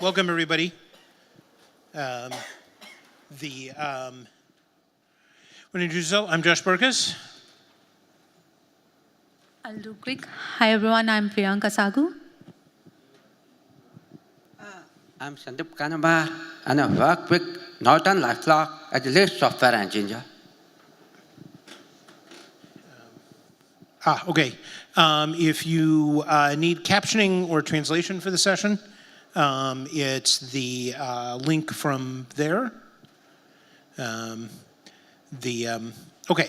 Welcome, everybody. I'm Josh Berkus. I'll do quick. Hi, everyone. I'm Priyanka Saggu. I'm Sandeep Kanabar, and I work with NortonLifeLock as a lead software engineer. Okay. If you need captioning or translation for the session, it's the link from there. Okay,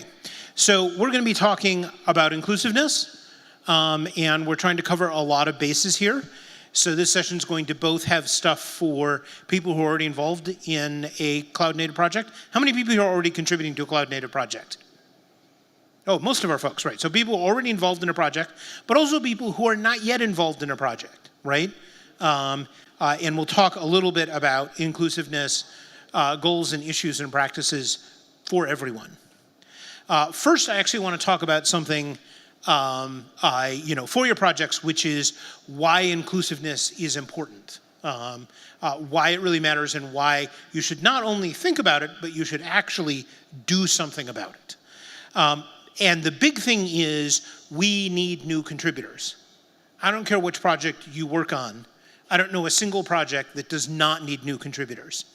so we're going to be talking about inclusiveness, and we're trying to cover a lot of bases here. So this session is going to both have stuff for people who are already involved in a cloud native project. How many people here are already contributing to a cloud native project? Oh, most of our folks, right. So people already involved in a project, but also people who are not yet involved in a project, right? And we'll talk a little bit about inclusiveness, goals and issues and practices for everyone. First, I actually want to talk about something for your projects, which is why inclusiveness is important, why it really matters, and why you should not only think about it, but you should actually do something about it. And the big thing is we need new contributors. I don't care which project you work on. I don't know a single project that does not need new contributors.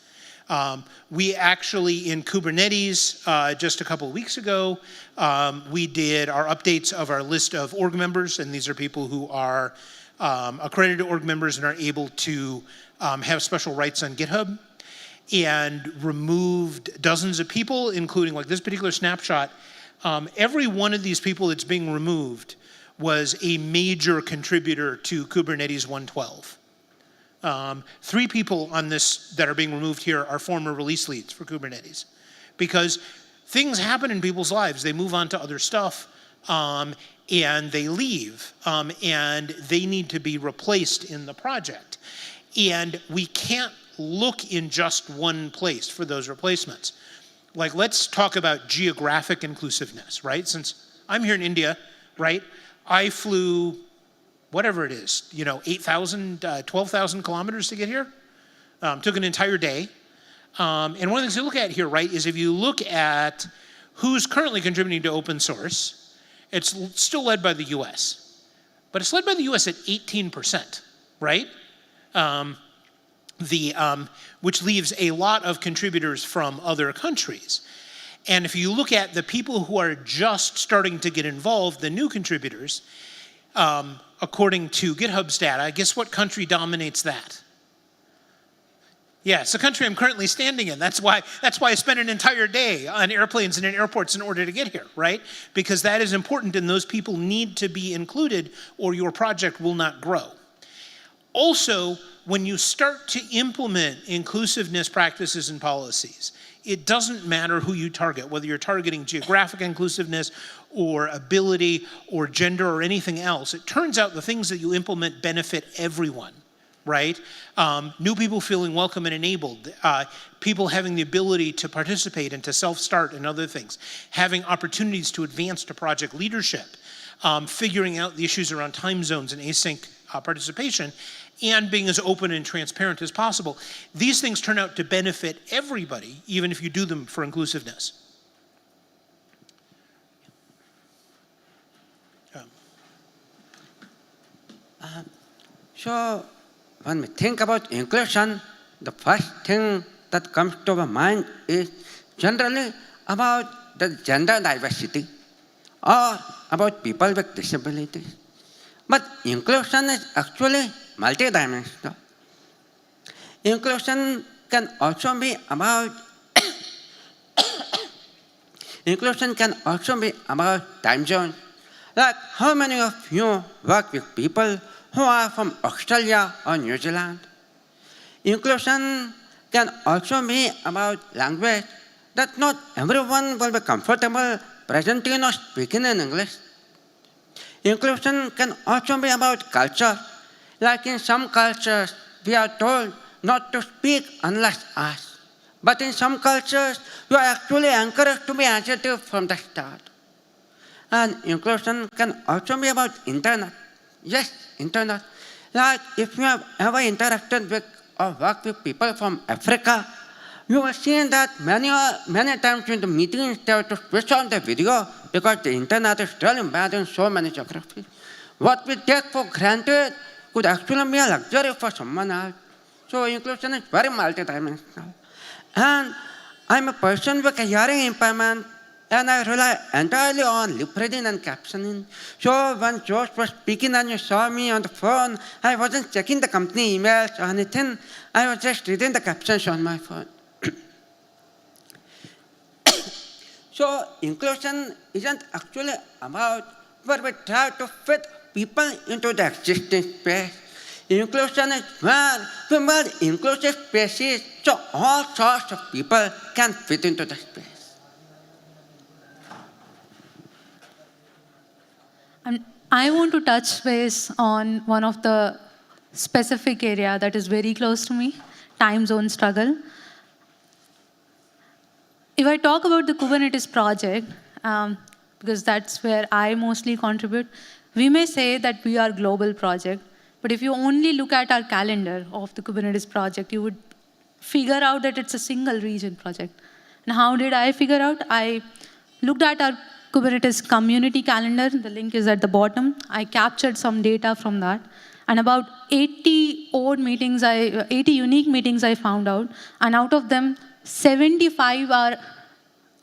We actually, in Kubernetes, just a couple of weeks ago, we did our updates of our list of org members, and these are people who are accredited org members and are able to have special rights on GitHub, and removed dozens of people, including like this particular snapshot. Every one of these people that's being removed was a major contributor to Kubernetes 112. 3 people on this that are being removed here are former release leads for Kubernetes, because things happen in people's lives. They move on to other stuff, and they leave, and they need to be replaced in the project. And we can't look in just one place for those replacements. Like, let's talk about geographic inclusiveness, right? Since I'm here in India, right? I flew whatever it is, 8,000, 12,000 kilometers to get here. Took an entire day. And one of the things you look at here, right, is if you look at who's currently contributing to open source, it's still led by the US. But it's led by the US at 18%, right? Which leaves a lot of contributors from other countries. And if you look at the people who are just starting to get involved, the new contributors, according to GitHub's data, guess what country dominates that? Yeah, it's the country I'm currently standing in. That's why I spent an entire day on airplanes and in airports in order to get here, right? Because that is important, and those people need to be included or your project will not grow. Also, when you start to implement inclusiveness practices and policies, it doesn't matter who you target, whether you're targeting geographic inclusiveness or ability or gender or anything else. It turns out the things that you implement benefit everyone, right? New people feeling welcome and enabled, people having the ability to participate and to self-start and other things, having opportunities to advance to project leadership, figuring out the issues around time zones and async participation, and being as open and transparent as possible. These things turn out to benefit everybody, even if you do them for inclusiveness. So when we think about inclusion, the first thing that comes to our mind is generally about the gender diversity or about people with disabilities. But inclusion is actually multidimensional. Inclusion can also be about time zones. Like, how many of you work with people who are from Australia or New Zealand? Inclusion can also be about language, that not everyone will be comfortable presenting or speaking in English. Inclusion can also be about culture. Like in some cultures, we are told not to speak unless asked. But in some cultures, you are actually encouraged to be assertive from the start. And inclusion can also be about internet. Yes, internet. Like if you have ever interacted with or work with people from Africa, you will see that many times in the meetings they have to switch on the video because the internet is still embedded in so many geographies. What we take for granted could actually be a luxury for someone else. So inclusion is very multidimensional. And I'm a person with a hearing impairment, and I rely entirely on lip reading and captioning. So when Josh was speaking and you saw me on the phone, I wasn't checking the company emails or anything. I was just reading the captions on my phone. So inclusion isn't actually about where we try to fit people into the existing space. Inclusion is where we build inclusive spaces so all sorts of people can fit into the space. I want to touch base on one of the specific area that is very close to me, time zone struggle. If I talk about the Kubernetes project, because that's where I mostly contribute, we may say that we are a global project, but if you only look at our calendar of the Kubernetes project, you would figure out that it's a single region project. And how did I figure out? I looked at our Kubernetes community calendar, the link is at the bottom. I captured some data from that. And about 80 unique meetings I found out, and out of them, 75 are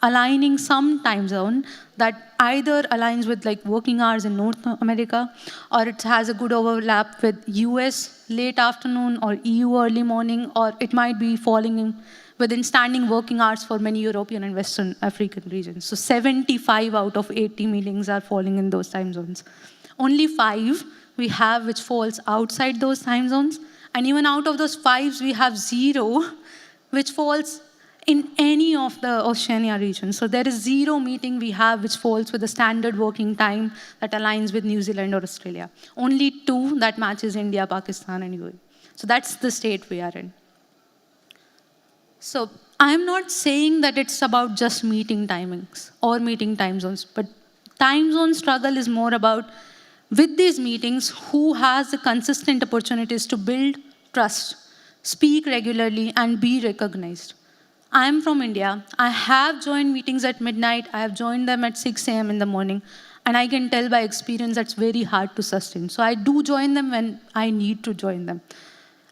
aligning some time zone that either aligns with like working hours in North America, or it has a good overlap with US late afternoon or EU early morning, or it might be falling within standing working hours for many European and Western African regions. So 75 out of 80 meetings are falling in those time zones. Only 5 we have which falls outside those time zones, and even out of those 5, we have 0 which falls in any of the Oceania region. So there is 0 meeting we have which falls with the standard working time that aligns with New Zealand or Australia. Only 2 that matches India, Pakistan, and UAE. So that's the state we are in. So I'm not saying that it's about just meeting timings or meeting time zones, but time zone struggle is more about, with these meetings, who has the consistent opportunities to build trust, speak regularly, and be recognized. I'm from India. I have joined meetings at midnight. I have joined them at 6 a.m. in the morning. And I can tell by experience that's very hard to sustain. So I do join them when I need to join them.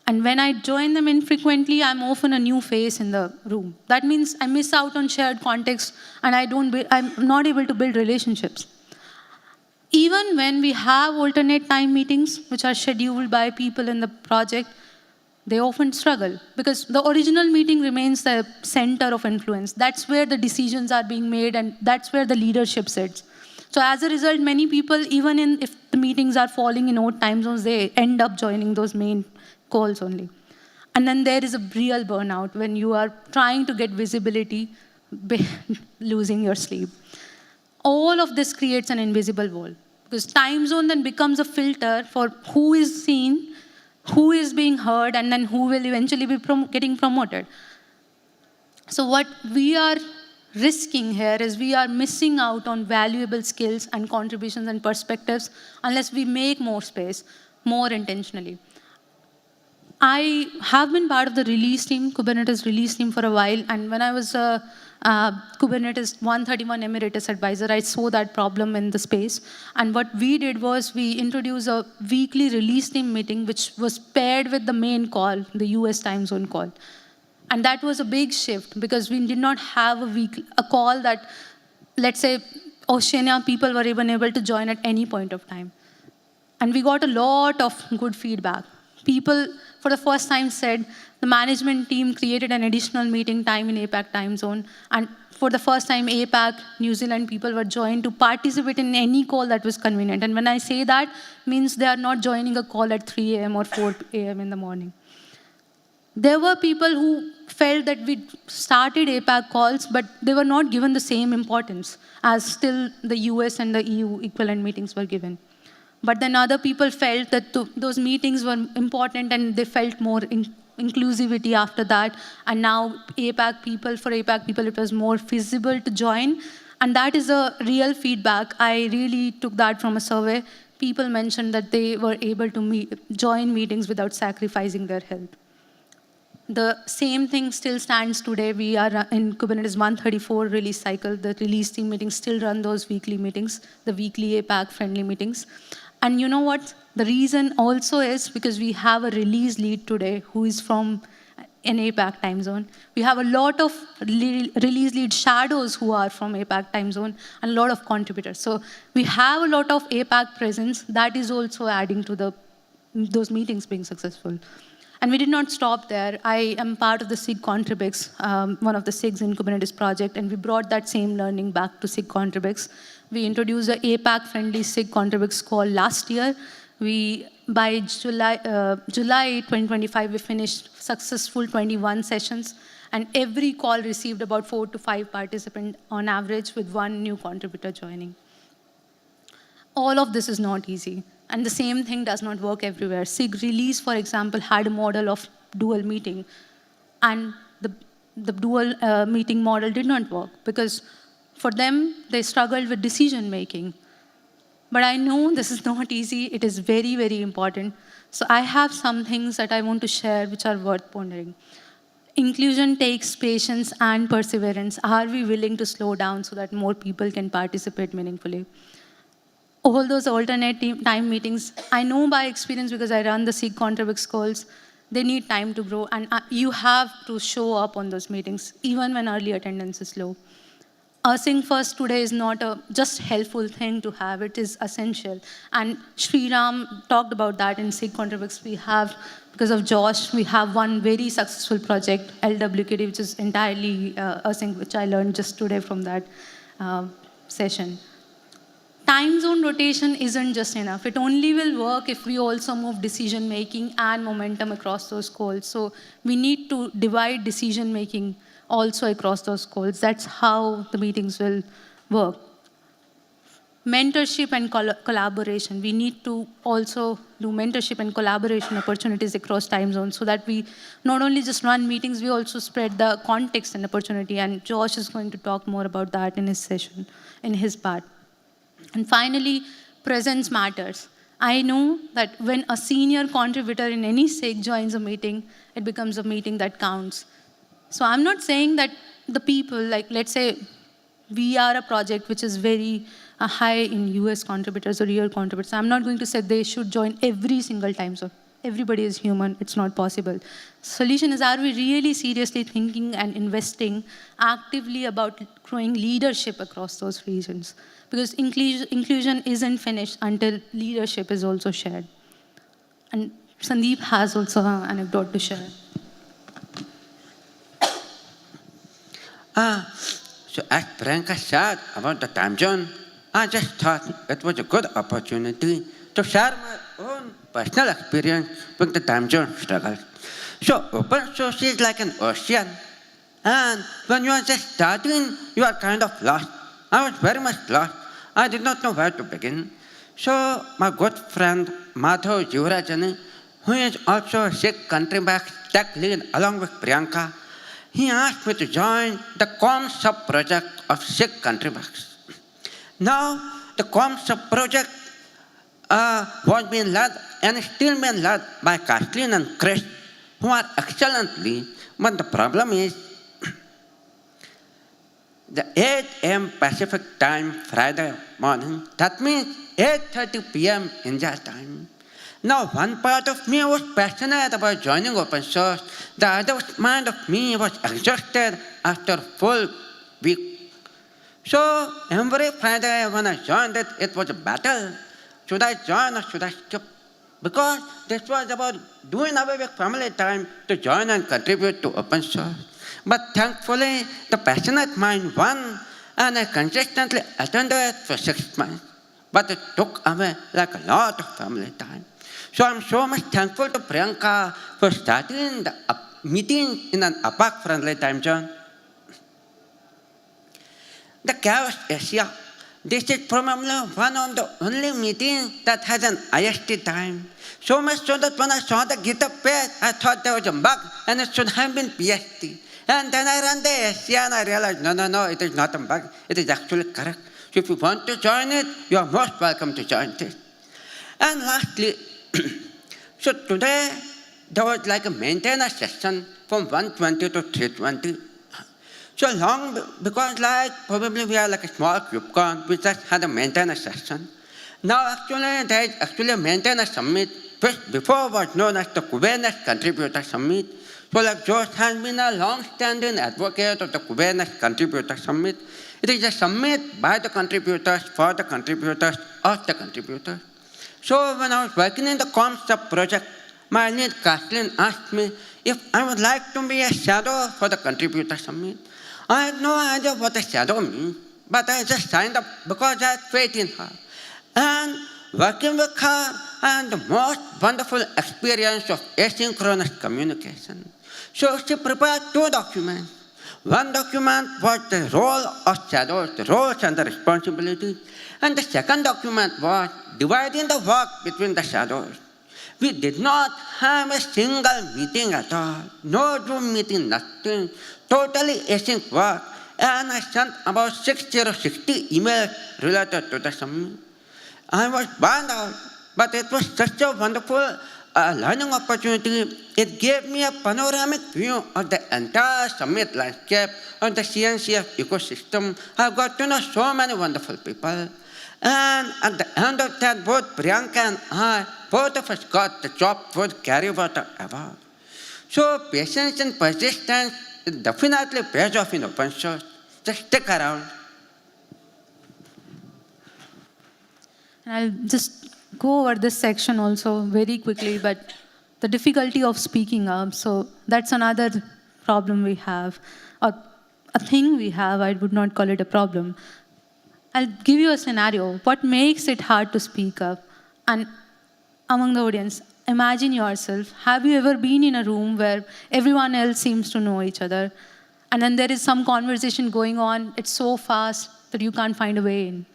And when I join them infrequently, I'm often a new face in the room. That means I miss out on shared context, and I'm not able to build relationships. Even when we have alternate time meetings, which are scheduled by people in the project, they often struggle because the original meeting remains the center of influence. That's where the decisions are being made, and that's where the leadership sits. So as a result, many people, even if the meetings are falling in odd time zones, they end up joining those main calls only. And then there is a real burnout when you are trying to get visibility, losing your sleep. All of this creates an invisible wall because time zone then becomes a filter for who is seen, who is being heard, and then who will eventually be getting promoted. So what we are risking here is we are missing out on valuable skills and contributions and perspectives unless we make more space, more intentionally. I have been part of the release team, Kubernetes release team for a while, and when I was a Kubernetes 131 Emeritus advisor, I saw that problem in the space. And what we did was we introduced a weekly release team meeting, which was paired with the main call, the US time zone call. And that was a big shift because we did not have a call that, let's say, Oceania people were even able to join at any point of time. And we got a lot of good feedback. People, for the first time, said the management team created an additional meeting time in APAC time zone. And for the first time, APAC, New Zealand people were joined to participate in any call that was convenient. And when I say that, means they are not joining a call at 3 a.m. or 4 a.m. in the morning. There were people who felt that we started APAC calls, but they were not given the same importance as still the US and the EU equivalent meetings were given. But then other people felt that those meetings were important and they felt more inclusivity after that. And now for APAC people, it was more feasible to join. And that is a real feedback. I really took that from a survey. People mentioned that they were able to join meetings without sacrificing their health. The same thing still stands today. We are in Kubernetes 134 release cycle. The release team meetings still run those weekly meetings, the weekly APAC-friendly meetings. And you know what? The reason also is because we have a release lead today who is from an APAC time zone. We have a lot of release lead shadows who are from APAC time zone and a lot of contributors. So we have a lot of APAC presence that is also adding to those meetings being successful. And we did not stop there. I am part of the SIG Contribex, one of the SIGs in Kubernetes project, and we brought that same learning back to SIG Contribex. We introduced an APAC-friendly SIG Contribex call last year. By July 2025, we finished successful 21 sessions, and every call received about 4 to 5 participants on average, with 1 new contributor joining. All of this is not easy. And the same thing does not work everywhere. SIG release, for example, had a model of dual meeting. And the dual meeting model did not work because for them, they struggled with decision making. But I know this is not easy. It is very, very important. So I have some things that I want to share which are worth pondering. Inclusion takes patience and perseverance. Are we willing to slow down so that more people can participate meaningfully? All those alternate time meetings, I know by experience because I run the SIG Contribex calls, they need time to grow, and you have to show up on those meetings, even when early attendance is low. Async first today is not a just helpful thing to have, it is essential. And Sriram talked about that in SIG Contribex. We have, because of Josh, we have one very successful project, LWKD, which is entirely async, which I learned just today from that session. Time zone rotation isn't just enough. It only will work if we also move decision-making and momentum across those calls. So we need to divide decision-making also across those calls. That's how the meetings will work. Mentorship and collaboration. We need to also do mentorship and collaboration opportunities across time zones so that we not only just run meetings, we also spread the context and opportunity. And Josh is going to talk more about that in his session, in his part. And finally, presence matters. I know that when a senior contributor in any SIG joins a meeting, it becomes a meeting that counts. So I'm not saying that the people, like let's say we are a project which is very high in US contributors or year contributors. I'm not going to say they should join every single time zone. Everybody is human, it's not possible. Solution is, are we really seriously thinking and investing actively about growing leadership across those regions? Because inclusion isn't finished until leadership is also shared. And Sandeep has also an anecdote to share. So as Priyanka said about the time zone, I just thought it was a good opportunity to share my own personal experience with the time zone struggle. So open source is like an ocean. And when you are just starting, you are kind of lost. I was very much lost. I did not know where to begin. So my good friend Madhav Jivrajani, who is also a SIG Contribex tech lead along with Priyanka, he asked me to join the COM sub-project of SIG Contribex. Now, the COM sub-project was being led and is still being led by Kathleen and Chris, who are excellent leads. But the problem is, the 8 a.m. Pacific time Friday morning, that means 8:30 p.m. India time. Now, one part of me was passionate about joining open source. The other part of me was exhausted after a full week. So, every Friday when I joined it, it was a battle. Should I join or should I skip? Because this was about doing away with family time to join and contribute to open source. But thankfully, the passionate mind won, and I consistently attended for 6 months. But it took away like a lot of family time. So I'm so much thankful to Priyanka for starting the meeting in an APAC-friendly time zone. The Chaos Asia. This is probably one of the only meetings that has an IST time. So much so that when I saw the GitHub page, I thought there was a bug and it should have been PST. And then I ran the Asia and I realized, no, it is not a bug. It is actually correct. So if you want to join it, you are most welcome to join it. And lastly, so today there was like a maintenance session from 120 to 320. So long, because like probably we are like a small KubeCon, we just had a maintenance session. Now actually there is actually a maintenance summit, which before was known as the Kubernetes Contributor Summit. So like George has been a long-standing advocate of the Kubernetes Contributor Summit. It is a summit by the contributors, for the contributors, of the contributors. So when I was working in the ComSub project, my lead Kathleen asked me if I would like to be a shadow for the contributor summit. I had no idea what a shadow means, but I just signed up because I had faith in her. And working with her, I had the most wonderful experience of asynchronous communication. So she prepared 2 documents. One document was the role of shadows, the roles and the responsibilities. And the second document was dividing the work between the shadows. We did not have a single meeting at all. No Zoom meeting, nothing. Totally async work. And I sent about 60 emails related to the summit. I was burned out, but it was such a wonderful learning opportunity. It gave me a panoramic view of the entire summit landscape, of the CNCF ecosystem. I got to know so many wonderful people. And at the end of that, both Priyanka and I, both of us got the job for the Carry Water Award. So patience and persistence definitely pays off in open source. Just stick around. And I'll just go over this section also very quickly, but the difficulty of speaking up. So that's another problem we have, or a thing we have. I would not call it a problem. I'll give you a scenario. What makes it hard to speak up? And among the audience, imagine yourself. Have you ever been in a room where everyone else seems to know each other, and then there is some conversation going on, it's so fast that you can't find a way in?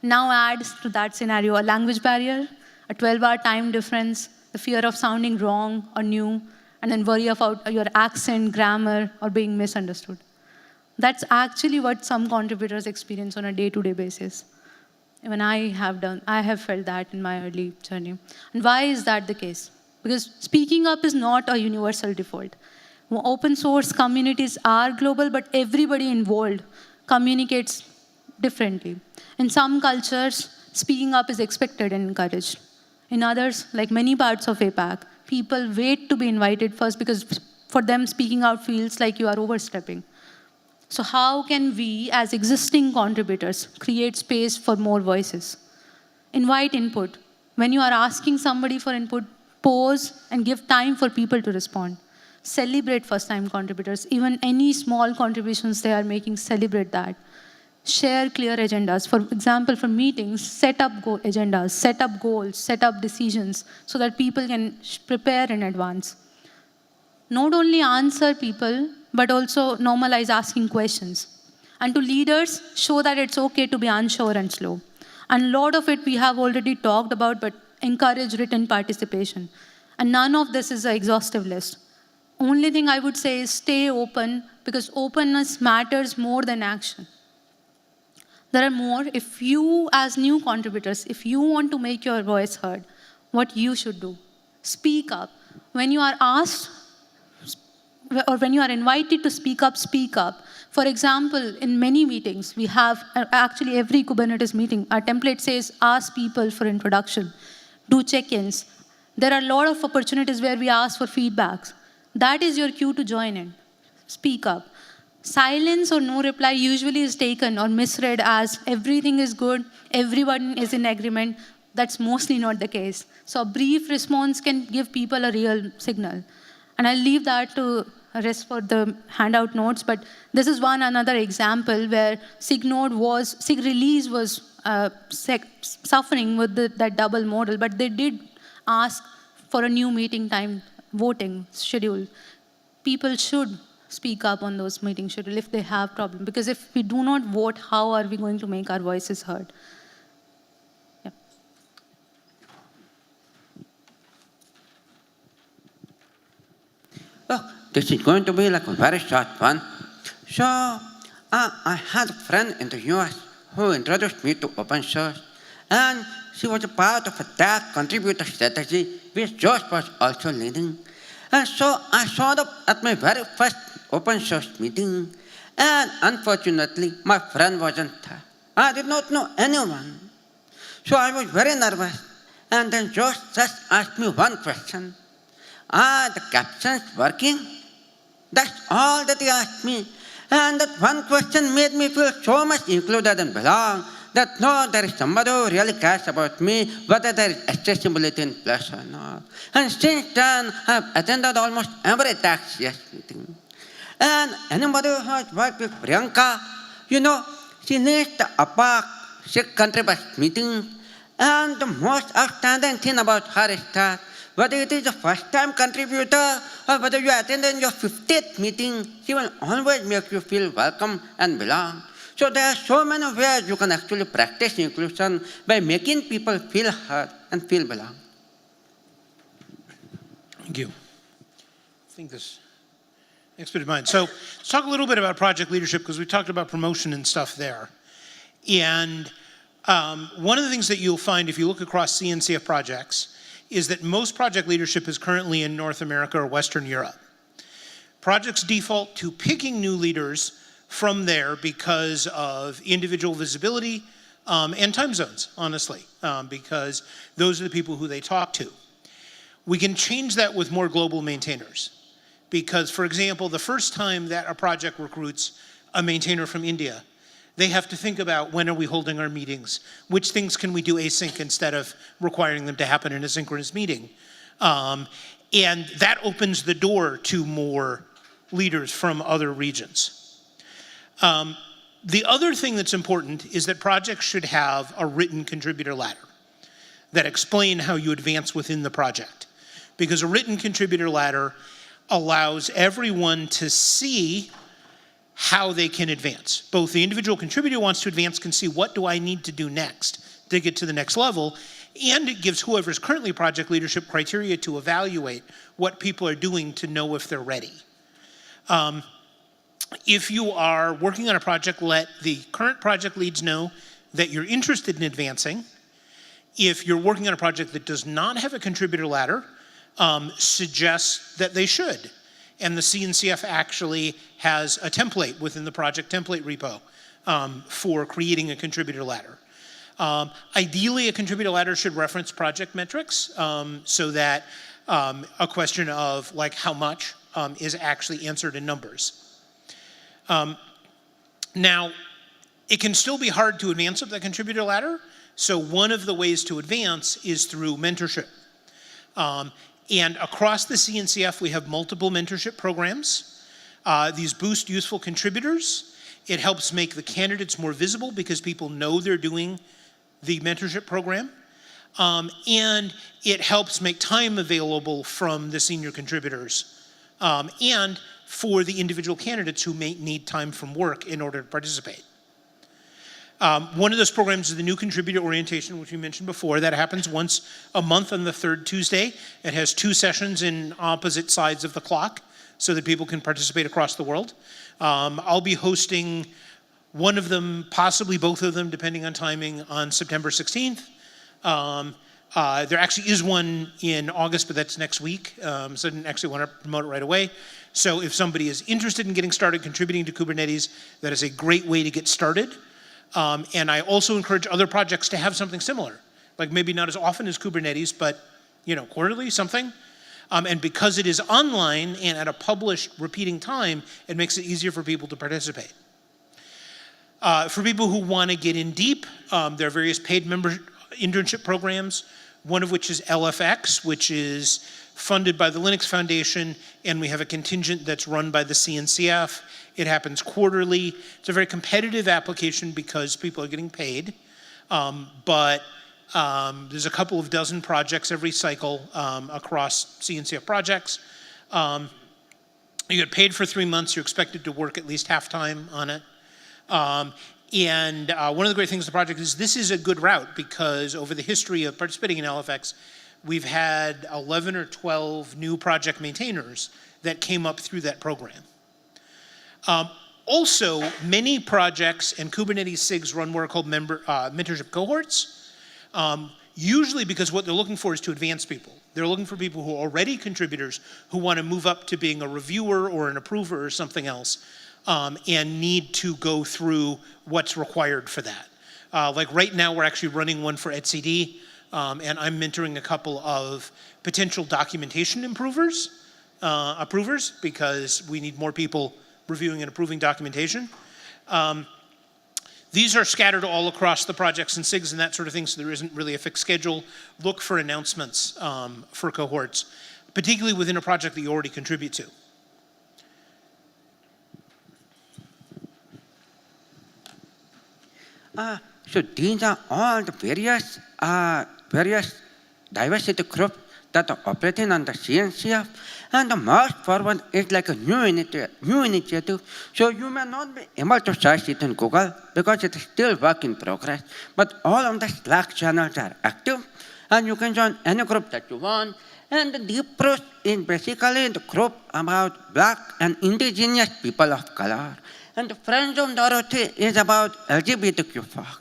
Now add to that scenario a language barrier, a 12-hour time difference, the fear of sounding wrong or new, and then worry about your accent, grammar, or being misunderstood. That's actually what some contributors experience on a day-to-day basis. Even I have felt that in my early journey. And why is that the case? Because speaking up is not a universal default. Open source communities are global, but everybody involved communicates differently. In some cultures, speaking up is expected and encouraged. In others, like many parts of APAC, people wait to be invited first because for them, speaking out feels like you are overstepping. So how can we, as existing contributors, create space for more voices? Invite input. When you are asking somebody for input, pause and give time for people to respond. Celebrate first-time contributors. Even any small contributions they are making, celebrate that. Share clear agendas. For example, for meetings, set up agendas, set up goals, set up decisions so that people can prepare in advance. Not only answer people, but also normalize asking questions. And to leaders, show that it's okay to be unsure and slow. And a lot of it we have already talked about, but encourage written participation. And none of this is an exhaustive list. Only thing I would say is stay open, because openness matters more than action. There are more. If you, as new contributors, if you want to make your voice heard, what you should do, speak up. When you are asked, or when you are invited to speak up, speak up. For example, in many meetings, we have, actually every Kubernetes meeting, our template says, ask people for introduction, do check-ins. There are a lot of opportunities where we ask for feedbacks. That is your cue to join in. Speak up. Silence or no reply usually is taken or misread as everything is good, everyone is in agreement. That's mostly not the case. So a brief response can give people a real signal. And I'll leave that to rest for the handout notes, but this is another example where SIG release was suffering with that double model, but they did ask for a new meeting time voting schedule. People should speak up on those meeting schedule if they have problems, because if we do not vote, how are we going to make our voices heard? Yeah. Look, this is going to be like a very short one. So, I had a friend in the US who introduced me to open source, and she was a part of a tag contributor strategy which Josh was also leading. And so I showed up at my very first open source meeting, and unfortunately, my friend wasn't there. I did not know anyone. So I was very nervous. And then Josh just asked me one question. Are the captions working? That's all that he asked me. And that one question made me feel so much included and belong, that no, there is somebody who really cares about me, whether there is accessibility in place or not. And since then, I've attended almost every tax-yes meeting. And anybody who has worked with Priyanka, she leads the SIG Contribex meeting. And the most outstanding thing about her is that whether it is a first-time contributor or whether you attended your 50th meeting, she will always make you feel welcome and belong. So there are so many ways you can actually practice inclusion by making people feel heard and feel belong. Thank you. I think this next bit of mine. So let's talk a little bit about project leadership, because we talked about promotion and stuff there. And one of the things that you'll find if you look across CNCF projects is that most project leadership is currently in North America or Western Europe. Projects default to picking new leaders from there because of individual visibility and time zones, honestly, because those are the people who they talk to. We can change that with more global maintainers. Because, for example, the first time that a project recruits a maintainer from India, they have to think about when are we holding our meetings, which things can we do async instead of requiring them to happen in a synchronous meeting. And that opens the door to more leaders from other regions. The other thing that's important is that projects should have a written contributor ladder that explain how you advance within the project. Because a written contributor ladder allows everyone to see how they can advance. Both the individual contributor who wants to advance can see what do I need to do next to get to the next level, and it gives whoever's currently project leadership criteria to evaluate what people are doing to know if they're ready. If you are working on a project, let the current project leads know that you're interested in advancing. If you're working on a project that does not have a contributor ladder, suggest that they should. And the CNCF actually has a template within the project template repo for creating a contributor ladder. Ideally, a contributor ladder should reference project metrics so that a question of like how much is actually answered in numbers. Now, it can still be hard to advance up the contributor ladder. So one of the ways to advance is through mentorship. And across the CNCF, we have multiple mentorship programs. These boost useful contributors. It helps make the candidates more visible because people know they're doing the mentorship program. And it helps make time available from the senior contributors and for the individual candidates who may need time from work in order to participate. One of those programs is the new contributor orientation, which we mentioned before. That happens once a month on the third Tuesday. It has 2 sessions in opposite sides of the clock so that people can participate across the world. I'll be hosting one of them, possibly both of them, depending on timing, on September 16th. There actually is one in August, but that's next week, so I didn't actually want to promote it right away. So if somebody is interested in getting started contributing to Kubernetes, that is a great way to get started. And I also encourage other projects to have something similar, like maybe not as often as Kubernetes, but quarterly, something. And because it is online and at a published repeating time, it makes it easier for people to participate. For people who want to get in deep, there are various paid member internship programs, one of which is LFX, which is funded by the Linux Foundation, and we have a contingent that's run by the CNCF. It happens quarterly. It's a very competitive application because people are getting paid, but there's a couple of dozen projects every cycle across CNCF projects. You get paid for 3 months. You're expected to work at least half-time on it. And one of the great things of the project is this is a good route because over the history of participating in LFX, we've had 11 or 12 new project maintainers that came up through that program. Also, many projects and Kubernetes SIGs run what are called mentorship cohorts, usually because what they're looking for is to advance people. They're looking for people who are already contributors who want to move up to being a reviewer or an approver or something else, and need to go through what's required for that. Like right now, we're actually running one for etcd, and I'm mentoring a couple of potential documentation approvers, because we need more people reviewing and approving documentation. These are scattered all across the projects and SIGs and that sort of thing, so there isn't really a fixed schedule. Look for announcements for cohorts, particularly within a project that you already contribute to. So these are all the various diversity groups that are operating under CNCF, and the march forward is like a new initiative. So you may not be able to search it in Google because it is still work in progress, but all of the Slack channels are active, and you can join any group that you want. And the Deep Truth is basically the group about Black and indigenous people of color. And the Friends of Dorothy is about LGBTQ folks.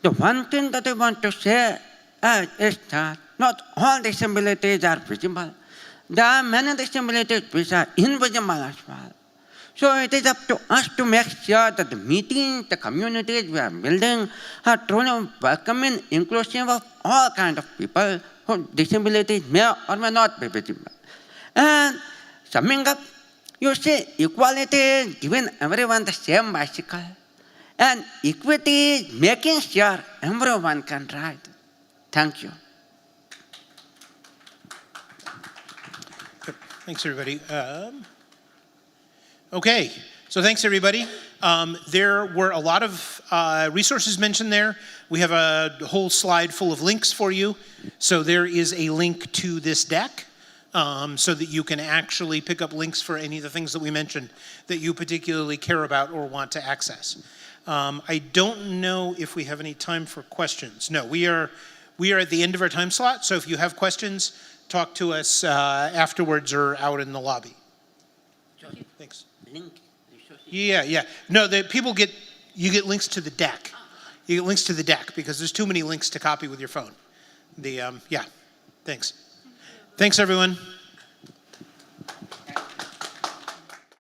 The one thing that I want to say is that not all disabilities are visible. There are many disabilities which are invisible as well. So it is up to us to make sure that the meetings, the communities we are building are truly welcoming, inclusive of all kinds of people whose disabilities may or may not be visible. And summing up, you see, equality is giving everyone the same bicycle, and equity is making sure everyone can ride. Thank you. Thanks, everybody. Okay, so thanks, everybody. There were a lot of resources mentioned there. We have a whole slide full of links for you. So there is a link to this deck, so that you can actually pick up links for any of the things that we mentioned that you particularly care about or want to access. I don't know if we have any time for questions. No, we are at the end of our time slot, so if you have questions, talk to us afterwards or out in the lobby. Thanks. Link. Yeah. No, you get links to the deck. You get links to the deck because there's too many links to copy with your phone. Yeah, thanks. Thanks, everyone.